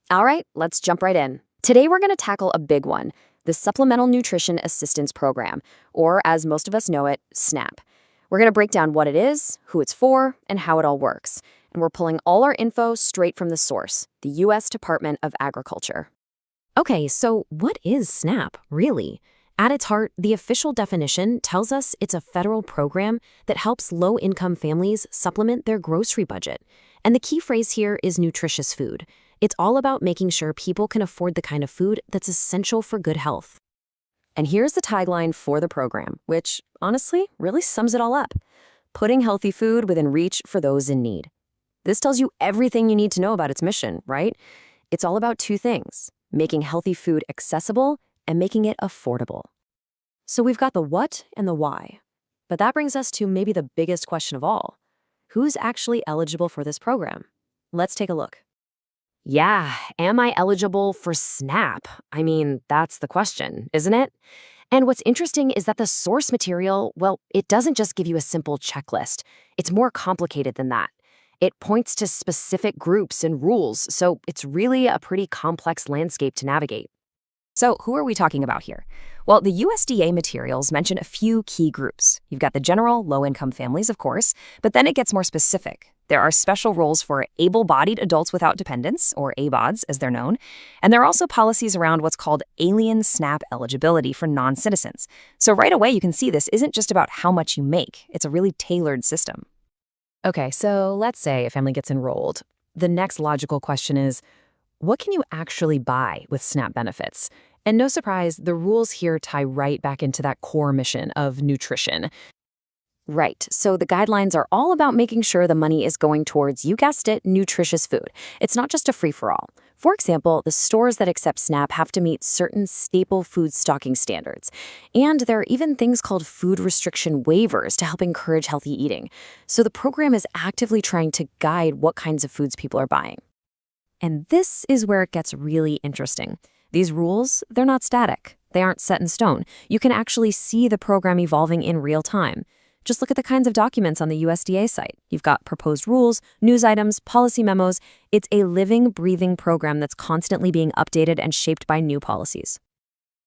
All right, let's jump right in. Today we're going to tackle a big one, the Supplemental Nutrition Assistance Program, or as most of us know it, SNAP. We're going to break down what it is, who it's for, and how it all works. And we're pulling all our info straight from the source, the U.S. Department of Agriculture. Okay, so what is SNAP, really? At its heart, the official definition tells us it's a federal program that helps low-income families supplement their grocery budget. And the key phrase here is nutritious food. It's all about making sure people can afford the kind of food that's essential for good health. And here's the tagline for the program, which, honestly, really sums it all up. Putting healthy food within reach for those in need. This tells you everything you need to know about its mission, right? It's all about two things: making healthy food accessible and making it affordable. So we've got the what and the why. But that brings us to maybe the biggest question of all. Who's actually eligible for this program? Let's take a look. Yeah, am I eligible for SNAP? I mean, that's the question, isn't it? And what's interesting is that the source material, well, it doesn't just give you a simple checklist. It's more complicated than that. It points to specific groups and rules, so it's really a pretty complex landscape to navigate. So who are we talking about here? Well, the USDA materials mention a few key groups. You've got the general low-income families, of course, but then it gets more specific. There are special rules for able-bodied adults without dependents, or ABODs as they're known, and there are also policies around what's called alien SNAP eligibility for non-citizens. So right away you can see this isn't just about how much you make, it's a really tailored system. Okay, so let's say a family gets enrolled. The next logical question is, what can you actually buy with SNAP benefits? And no surprise, the rules here tie right back into that core mission of nutrition. Right, so the guidelines are all about making sure the money is going towards, you guessed it, nutritious food. It's not just a free-for-all. For example, the stores that accept SNAP have to meet certain staple food stocking standards. And there are even things called food restriction waivers to help encourage healthy eating. So the program is actively trying to guide what kinds of foods people are buying. And this is where it gets really interesting. These rules, they're not static. They aren't set in stone. You can actually see the program evolving in real time. Just look at the kinds of documents on the USDA site. You've got proposed rules, news items, policy memos. It's a living, breathing program that's constantly being updated and shaped by new policies.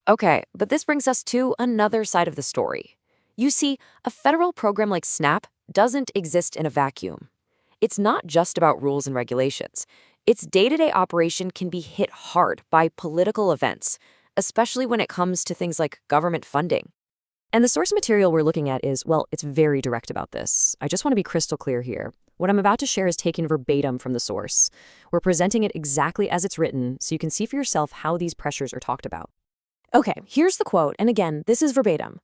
Okay, but this brings us to another side of the story. You see, a federal program like SNAP doesn't exist in a vacuum. It's not just about rules and regulations. Its day-to-day operation can be hit hard by political events, especially when it comes to things like government funding. And the source material we're looking at is, well, it's very direct about this. I just want to be crystal clear here. What I'm about to share is taken verbatim from the source. We're presenting it exactly as it's written, so you can see for yourself how these pressures are talked about. Okay, here's the quote, and again, this is verbatim.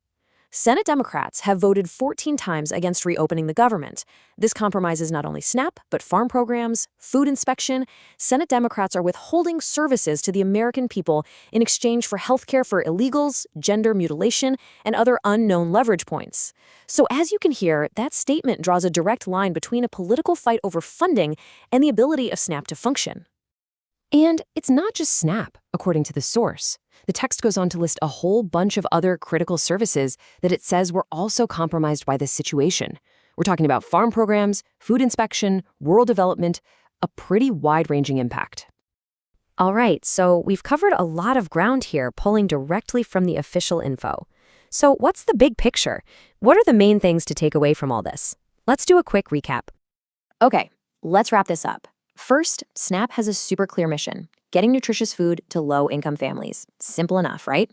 Senate Democrats have voted 14 times against reopening the government. This compromises not only SNAP, but farm programs, food inspection. Senate Democrats are withholding services to the American people in exchange for health care for illegals, gender mutilation, and other unknown leverage points. So as you can hear, that statement draws a direct line between a political fight over funding and the ability of SNAP to function. And it's not just SNAP, according to the source. The text goes on to list a whole bunch of other critical services that it says were also compromised by this situation. We're talking about farm programs, food inspection, rural development, a pretty wide-ranging impact. All right, so we've covered a lot of ground here, pulling directly from the official info. So what's the big picture? What are the main things to take away from all this? Let's do a quick recap. Okay, let's wrap this up. First, SNAP has a super clear mission: getting nutritious food to low-income families. Simple enough, right?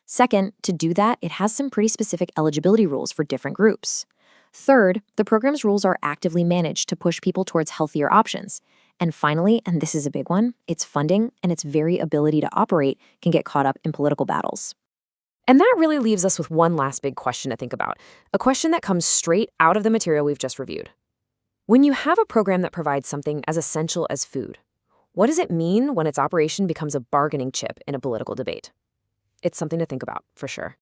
Second, to do that, it has some pretty specific eligibility rules for different groups. Third, the program's rules are actively managed to push people towards healthier options. And finally, and this is a big one, its funding and its very ability to operate can get caught up in political battles. And that really leaves us with one last big question to think about, a question that comes straight out of the material we've just reviewed. When you have a program that provides something as essential as food, what does it mean when its operation becomes a bargaining chip in a political debate? It's something to think about, for sure.